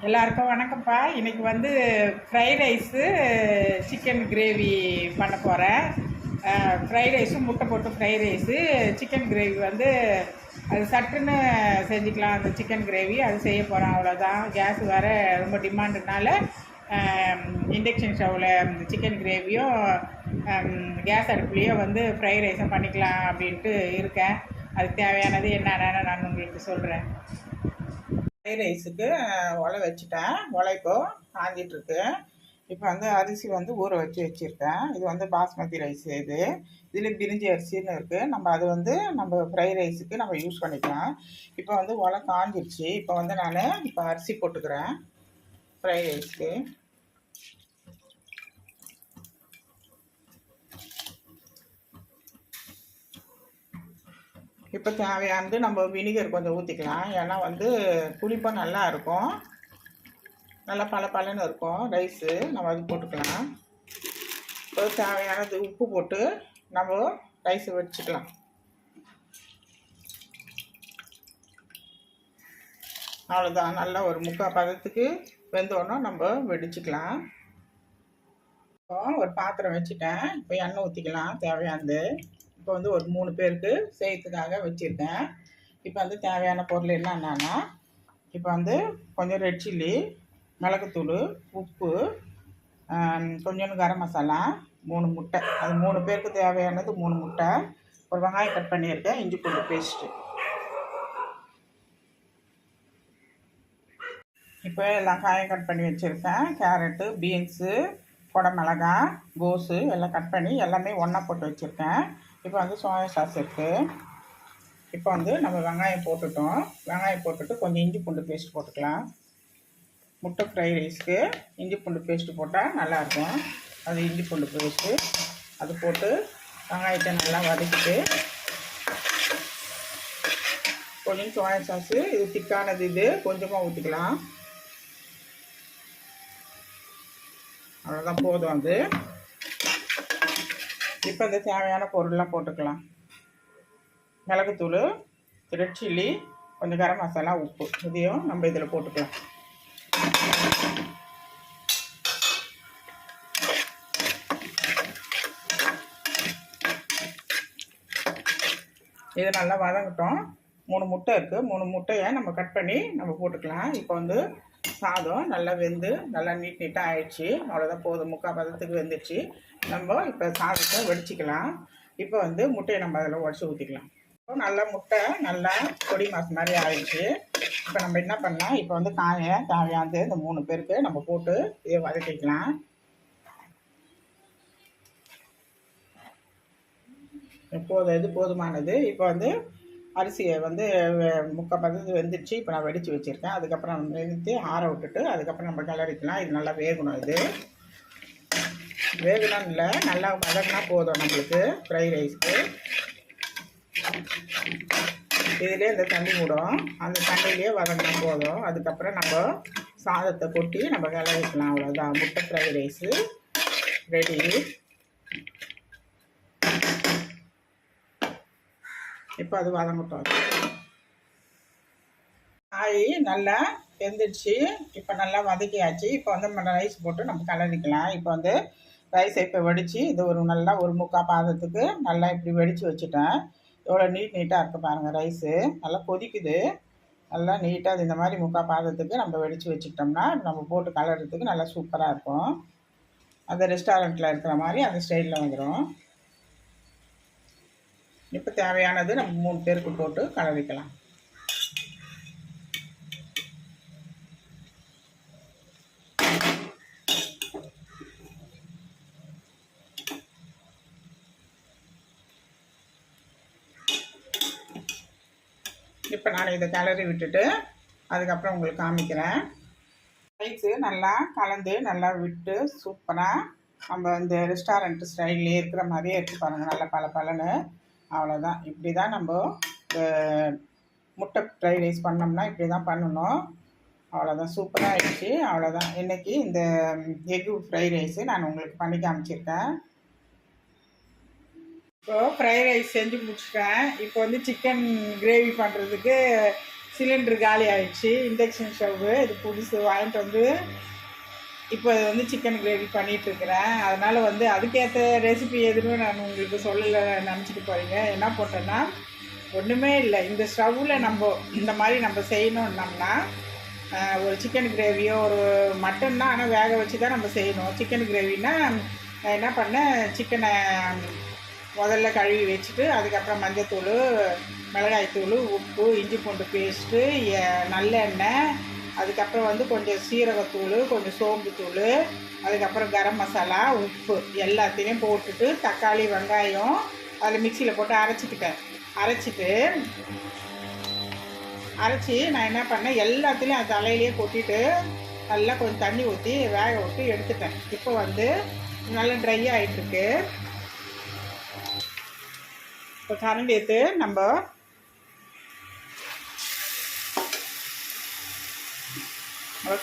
எல்லாருக்கும் வணக்கம்ப்பா. இன்றைக்கி வந்து ஃப்ரைட் ரைஸு சிக்கன் கிரேவி பண்ண போகிறேன். ஃப்ரைட் ரைஸும் முட்டை போட்டு ஃப்ரைட் ரைஸு சிக்கன் கிரேவி வந்து அது சட்டுன்னு செஞ்சுக்கலாம். அந்த சிக்கன் கிரேவி அது செய்ய போகிறேன், அவ்வளோதான். கேஸ் வேறு ரொம்ப டிமாண்டுனால இண்டக்ஷன் ஸ்டவ்வில் இந்த சிக்கன் கிரேவியும் கேஸ் அடுப்புலேயும் வந்து ஃப்ரைட் ரைஸும் பண்ணிக்கலாம் அப்படின்ட்டு இருக்கேன். அதுக்கு தேவையானது என்னென்னு நான் உங்களுக்கு சொல்கிறேன். ஃப்ரைட் ரைஸுக்கு உலை வச்சுட்டேன். உலை இப்போ காஞ்சிட்ருக்கு. இப்போ வந்து அரிசி வந்து ஊற வச்சுருக்கேன். இது வந்து பாஸ்மதி ரைஸ். இதில் பிரிஞ்சி அரிசின்னு இருக்குது. நம்ம அது வந்து நம்ம ஃப்ரைட் ரைஸுக்கு நம்ம யூஸ் பண்ணிக்கலாம். இப்போ வந்து உலை காஞ்சிடுச்சு. இப்போ வந்து நான் இப்போ அரிசி போட்டுக்கிறேன் ஃப்ரைட் ரைஸ்க்கு. இப்போ தேவையானது நம்ம வினிகர் கொஞ்சம் ஊற்றிக்கலாம். ஏன்னா வந்து புளிப்பாக நல்லா இருக்கும், நல்லா பலன்னு இருக்கும் ரைஸு. நம்ம அது போட்டுக்கலாம். இப்போ தேவையானது உப்பு போட்டு நம்ம ரைஸை வச்சுக்கலாம். அவ்வளோதான். நல்லா ஒரு முக்கால் பதத்துக்கு வெந்தோன்னா நம்ம வெடிச்சுக்கலாம். இப்போ ஒரு பாத்திரம் வச்சுட்டேன். இப்போ எண்ணெய் ஊற்றிக்கலாம் தேவையானது. இப்போ வந்து ஒரு 3 பேருக்கு செய்யறதுக்காக வச்சுருக்கேன். இப்போ வந்து தேவையான பொருள் என்னென்னா, இப்போ வந்து கொஞ்சம் ரெட் சில்லி, மிளகுத்தூள், உப்பு, கொஞ்சோண்டு கரம் மசாலா, 3 முட்டை. அது 3 பேருக்கு தேவையானது 3 முட்டை. ஒரு வெங்காயம் கட் பண்ணியிருக்கேன், இஞ்சி பூண்டு பேஸ்ட்டு. இப்போ எல்லாம் காயம் கட் பண்ணி வச்சுருக்கேன். கேரட்டு, பீன்ஸு, குடமிளகாய், கோஸு எல்லாம் கட் பண்ணி எல்லாமே ஒன்றா போட்டு வச்சுருக்கேன். இப்போ வந்து சோயா சாஸ் இருக்குது. இப்போ வந்து நம்ம வெங்காயம் போட்டுட்டோம். வெங்காயம் போட்டுட்டு கொஞ்சம் இஞ்சி பூண்டு பேஸ்ட் போட்டுக்கலாம். முட்டை ஃப்ரைட் ரைஸ்க்கு இஞ்சி பூண்டு பேஸ்ட்டு போட்டால் நல்லாயிருக்கும். அது இஞ்சி பூண்டு பேஸ்ட்டு அது போட்டு வெங்காயத்தை நல்லா வதக்கிட்டு கொஞ்சம் சோயா சாஸு, இது திக்கானது, இது கொஞ்சமாக ஊற்றிக்கலாம். அவ்வளோதான், போதும் அது. இப்போ இந்த தேவையான பொருள்லாம் போட்டுக்கலாம். மிளகுத்தூள், ரெட் சில்லி, கொஞ்சம் கரம் மசாலா, உப்பு, இதையும் நம்ம இதில் போட்டுக்கலாம். இது நல்லா வதங்கட்டும். 3 முட்டை இருக்குது. 3 முட்டையை நம்ம கட் பண்ணி நம்ம போட்டுக்கலாம். இப்போ வந்து சாதம் நல்லா வெந்து நல்லா நீட்டாக ஆயிடுச்சு. அவ்வளோதான், போதும். முக்கால் பதத்துக்கு வெந்துடுச்சு. நம்ம இப்போ சாதத்தை வடிச்சிக்கலாம். இப்போ வந்து முட்டையை நம்ம அதில் உடச்சி ஊற்றிக்கலாம். இப்போ நல்லா முட்டை நல்லா பொடி மாசு மாதிரி ஆயிடுச்சு. இப்போ நம்ம என்ன பண்ணலாம், இப்போ வந்து தேவையானது இந்த 3 பேருக்கு நம்ம போட்டு இதை வதக்கிக்கலாம். இது போதுமானது. இப்போ வந்து அரிசியை வந்து முக்கால் பதத்து வெந்துடுச்சு. இப்போ நான் வெடித்து வச்சுருக்கேன். அதுக்கப்புறம் நம்ம வெந்துட்டு ஆற விட்டுட்டு அதுக்கப்புறம் நம்ம கிளறிக்கலாம். இது நல்லா வேகணும். இது வேகணும் இல்லை, நல்லா வதக்கினா போதும் நம்மளுக்கு ஃப்ரைட் ரைஸ்க்கு. இதிலே இந்த தண்ணி விடும், அந்த தண்ணியிலே வதங்கினா போதும். அதுக்கப்புறம் நம்ம சாதத்தை கொட்டி நம்ம கிளறிக்கலாம். அவ்வளோதான், முட்டை ஃப்ரைட் ரைஸு ரெடி. இப்போ அது வதங்கட்டும். காய் நல்லா வெந்துடுச்சு. இப்போ நல்லா வதக்கியாச்சு. இப்போ வந்து நம்ம ரைஸ் போட்டு நம்ம கிளறிக்கலாம். இப்போ வந்து ரைஸை இப்போ வெடித்து இது ஒரு முக்கால் பாதத்துக்கு நல்லா இப்படி வெடித்து வச்சுட்டேன். எவ்வளோ நீட்டாக இருக்குது பாருங்கள். ரைஸு நல்லா கொதிக்குது. நல்லா நீட்டாக அது இந்த மாதிரி முக்கால் பாதத்துக்கு நம்ம வெடித்து வச்சுக்கிட்டோம்னா நம்ம போட்டு கலர்றதுக்கு நல்லா சூப்பராக இருக்கும். அந்த ரெஸ்டாரண்ட்டில் இருக்கிற மாதிரி அந்த ஸ்டைலில் வந்துடும். இப்போ தேவையானது நம்ம 3 பேருக்கு போட்டு கலரிக்கலாம். இப்போ நான் இதை கிளறி விட்டுட்டு அதுக்கப்புறம் உங்களுக்கு காமிக்கிறேன். ரைஸு நல்லா கலந்து நல்லா விட்டு சூப்பராக நம்ம இந்த ரெஸ்டாரண்ட் ஸ்டைல்லே இருக்கிற மாதிரியே இருக்குது பாருங்கள். நல்லா பலன்னு. அவ்வளோதான். இப்படி தான் நம்ம முட்டை ஃப்ரைட் ரைஸ் பண்ணோம்னா இப்படி தான் பண்ணணும். அவ்வளோதான், சூப்பராக ஆகிடுச்சு. அவ்வளோதான், இன்றைக்கி இந்த எக்கு ஃப்ரைட் ரைஸு நான் உங்களுக்கு பண்ணி காமிச்சிருக்கேன். இப்போது ஃப்ரைட் ரைஸ் செஞ்சு முடிச்சிட்டேன். இப்போ வந்து சிக்கன் கிரேவி பண்ணுறதுக்கு சிலிண்டர் காலி ஆகிடுச்சு. இண்டக்ஷன் ஸ்டவ்வு இது புதுசு வாங்கிட்டு வந்து இப்போ இது வந்து சிக்கன் கிரேவி பண்ணிகிட்ருக்கிறேன். அதனால் வந்து அதுக்கேற்ற ரெசிபி எதுவுமே நான் உங்களுக்கு சொல்லலை நினச்சிட்டு போகிறீங்க. என்ன போட்டேன்னா ஒன்றுமே இல்லை, இந்த ஸ்டவ்வில் நம்ம இந்த மாதிரி நம்ம செய்யணுன்னோம்னா ஒரு சிக்கன் கிரேவியோ ஒரு மட்டன் தான், ஆனால் வேக வச்சு தான் நம்ம செய்யணும். சிக்கன் கிரேவினா நான் என்ன பண்ணேன், சிக்கனை முதல்ல கழுவி வச்சுட்டு அதுக்கப்புறம் மஞ்சத்தூள், மிளகாய்த்தூள், உப்பு, இஞ்சி பூண்டு பேஸ்ட்டு, நல்லெண்ணெய், அதுக்கப்புறம் வந்து கொஞ்சம் சீரகத்தூள், கொஞ்சம் சோம்புத்தூள், அதுக்கப்புறம் கரம் மசாலா, உப்பு எல்லாத்தையும் போட்டுட்டு தக்காளி வெங்காயம் அதில் மிக்சியில் போட்டு அரைச்சி நான் என்ன பண்ணேன், எல்லாத்துலேயும் அது தலையிலேயே கொட்டிட்டு நல்லா கொஞ்சம் தண்ணி ஊற்றி வேக விட்டு எடுத்துட்டேன். இப்போ வந்து நல்லா ட்ரை ஆகிட்டுருக்கு. இப்போ கரண்டி எடுத்து நம்ம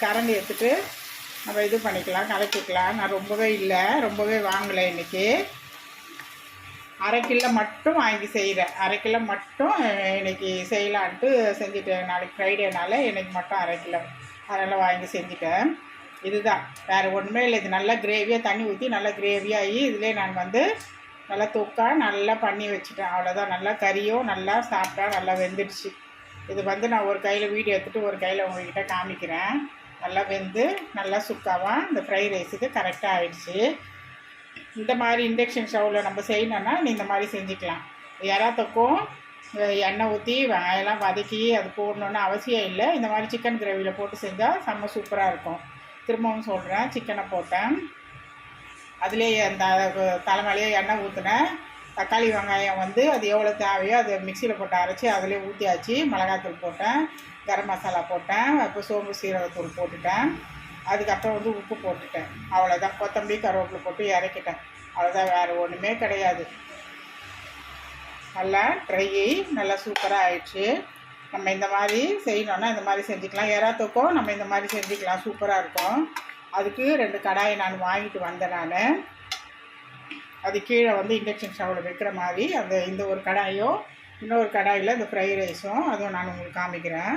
கரண்டி எடுத்துட்டு நம்ம இது பண்ணிக்கலாம், கலக்கிக்கலாம். நான் ரொம்பவே வாங்கலை இன்றைக்கி. அரை கிலோ மட்டும் வாங்கி செய்கிறேன். அரை கிலோ மட்டும் இன்றைக்கி செய்யலான்ட்டு செஞ்சுட்டேன். நாளைக்கு ஃப்ரைடேனால இன்றைக்கி மட்டும் அரை கிலோ அதனால் வாங்கி செஞ்சுட்டேன். இதுதான், வேறு ஒன்றுமே இல்லை. இது நல்லா கிரேவியாக தண்ணி ஊற்றி நல்லா கிரேவியாகி இதிலே நான் வந்து நல்லா தொக்காக நல்லா பண்ணி வச்சுட்டேன். அவ்வளோதான். நல்லா கறியும் நல்லா சாப்பிட்டா நல்லா வெந்துடுச்சு. இது வந்து நான் ஒரு கையில் வீடியோ எடுத்துகிட்டு ஒரு கையில் உங்கள்கிட்ட காமிக்கிறேன். நல்லா வெந்து நல்லா சுக்காவாக இந்த ஃப்ரை ரைஸுக்கு கரெக்டாக ஆகிடுச்சு. இந்த மாதிரி இண்டக்ஷன் ஸ்டவ்வில் நம்ம செய்யணுன்னா இந்த மாதிரி செஞ்சுக்கலாம். எறா தொக்கும் எண்ணெய் ஊற்றி வெங்காயம்லாம் வதக்கி அது போடணுன்னு அவசியம் இல்லை. இந்த மாதிரி சிக்கன் கிரேவியில் போட்டு செஞ்சால் செம்ம சூப்பராக இருக்கும். திரும்பவும் சொல்கிறேன், சிக்கனை போட்டேன், அதுலேயே அந்த தலைமையிலேயே எண்ணெய் ஊற்றினேன். தக்காளி வெங்காயம் வந்து அது எவ்வளோ தேவையோ அதை மிக்சியில் போட்டு அரைச்சி அதிலே ஊற்றியாச்சு. மிளகாத்தூள் போட்டேன், கரம் மசாலா போட்டேன், இப்போ சோம்பு சீரகத்தூள் போட்டுட்டேன், அதுக்கப்புறம் வந்து உப்பு போட்டுட்டேன். அவ்வளோதான். கொத்தமல்லி கருவேப்பிலை போட்டு இறக்கிட்டேன். அவ்வளோதான், வேறு ஒன்றுமே கிடையாது. நல்லா ட்ரை நல்லா சூப்பராக ஆயிடுச்சு. நம்ம இந்த மாதிரி செய்யணுன்னா இந்த மாதிரி செஞ்சுக்கலாம். எறா தொக்கும் நம்ம இந்த மாதிரி செஞ்சுக்கலாம், சூப்பராக இருக்கும். அதுக்கு 2 கடாயை நான் வாங்கிட்டு வந்தேன். நான் அது கீழே வந்து இண்டக்ஷன் ஸ்டவ்வில் வைக்கிற மாதிரி இந்த ஒரு கடாயும் இன்னொரு கடாயில் இந்த ஃப்ரை ரைஸும் அதுவும் நான் உங்களுக்கு காமிக்கிறேன்.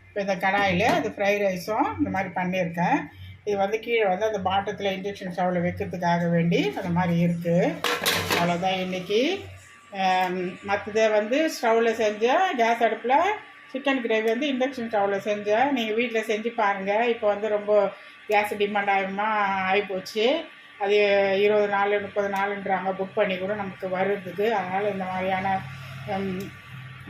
இப்போ இந்த கடாயில் அது ஃப்ரை ரைஸும் இந்த மாதிரி பண்ணியிருக்கேன். இது வந்து கீழே வந்து அந்த பாட்டத்தில் இண்டக்ஷன் ஸ்டவ்வில் வைக்கிறதுக்காக வேண்டி அந்த மாதிரி இருக்குது. அவ்வளோதான் இன்றைக்கி. மற்றதை வந்து ஸ்டவ்வில் செஞ்சேன், கேஸ் அடுப்பில். சிக்கன் கிரேவி வந்து இண்டக்ஷன் ஸ்டவ்வில் செஞ்சேன். நீங்கள் வீட்டில் செஞ்சு பாருங்கள். இப்போ வந்து ரொம்ப கேஸ் டிமாண்ட் ஆகிப்போச்சு. அது 20 நாள் 30 நாளுன்றாங்க. புக் பண்ணி கூட நமக்கு வருதுக்கு. அதனால் இந்த மாதிரியான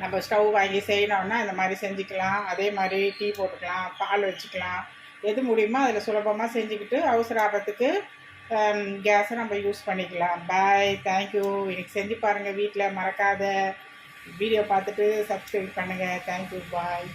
நம்ம ஸ்டவ் வாங்கி செய்யணுன்னா இந்த மாதிரி செஞ்சுக்கலாம். அதே மாதிரி டீ போட்டுக்கலாம், பால் வச்சுக்கலாம், எது முடியுமோ அதில் சுலபமாக செஞ்சுக்கிட்டு அவசர ஆபத்துக்கு கேஸை நம்ம யூஸ் பண்ணிக்கலாம். பாய், தேங்க்யூ. இன்னைக்கு செஞ்சு பாருங்கள் வீட்டில். மறக்காத வீடியோ பார்த்துட்டு சப்ஸ்கிரைப் பண்ணுங்கள். தேங்க்யூ, பாய்.